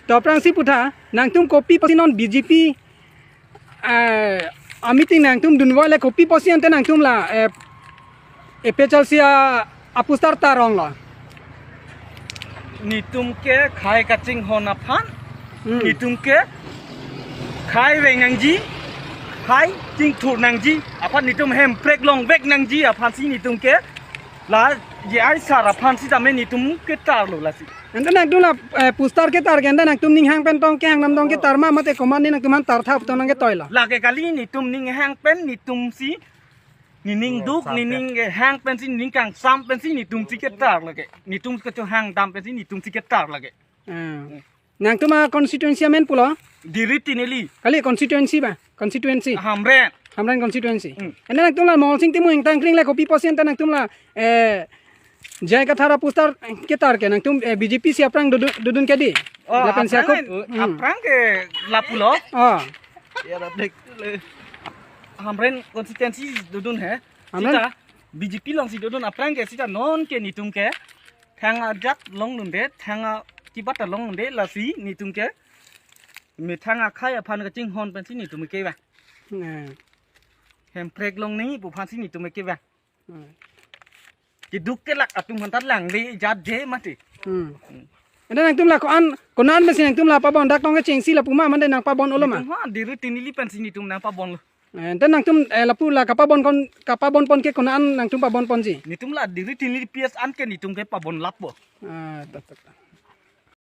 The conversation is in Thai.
ต่อปรางสิพุทธานางตุ้มโคปีปอสินอน BJP อามิตินางตุ้มดุนวะและโคปีปอสิอันเตนางตุ้มละเปเจลเซียอาปุสตาร์ตารองละนี่ตุ้มเก๋ขายกระจิงหอนับพันนี่ตุ้มเก๋ขายเวงังจีขายจิงถูกนังจีอาพันนี่ตุ้มแฮมเพลกลงเวกนังจีอาพันสินี่ตุ้มเก๋ลาเยไอสารพันสิทำให้นี่ตุ้มเก๋ตาร์ลุละสิอันนั้นนางตุ้มละปุสตาร์เกตาร์กันนางตุ้มนิ่งห่างเป็นตองแกงน้ำตองเกตาร์มาเตะคอมมันนี่นางตุ้มมันตาร์ทับตองนางเกตต่อยละลาเกกาลีนี่ตุ้มนิ่งห่างเป็นนี่ตุ้มสินี่นิ่งดุกนี่นิ่งห่างเป็นสินิ่งกลางซ้ำเป็นสินี่ตุ้มสิเกตาร์ละเกนี่ตุ้มก็จะห่างดำเป็นสินี่ตุ้มสิเกตาร์ละเกนางตุ้มมา constituency เมนปุละดีริตินเอลีkali constituency ba constituency hamren constituency and nang tumla mol sing timu ing tang kring le copy percent nang tumla jai ka thara pustar ketar ke nang tum BJP si aprang dudun ke di lapan sia kop aprang ke lapulo ya dek hamren constituency dudun hai sita BJP long si dudun aprang ke sita non ke nitum ke thang ajak long lunde thang kibat long lunde la si nitum keมีทางอาคายพันกับจิงฮอนเป็นที่นี่ตัวมือเก็บเห็นเพลกลงนี้ผู้พันที่นี่ตัวมือเก็บจะดุกเกลักตุ่มพันตัดหลังดีจัดเจมาสิอันนั้นตุ่มละคนนั้นเป็นสิ่งตุ่มละปะบอลดักต้องก็เจงซีละปุ่มมันได้นางปะบอลโอลมาดีรุตินี่เป็นสิ่งนี้ตุ่มนางปะบอลแต่นางตุ่มละปุ่มละกับปะบอลคนกับปะบอลปนเกคนนั้นนางตุ่มปะบอลปนสินี่ตุ่มละดีรุตินี่เพียสอันเกนี่ตุ่มเกปะบอลลับบ่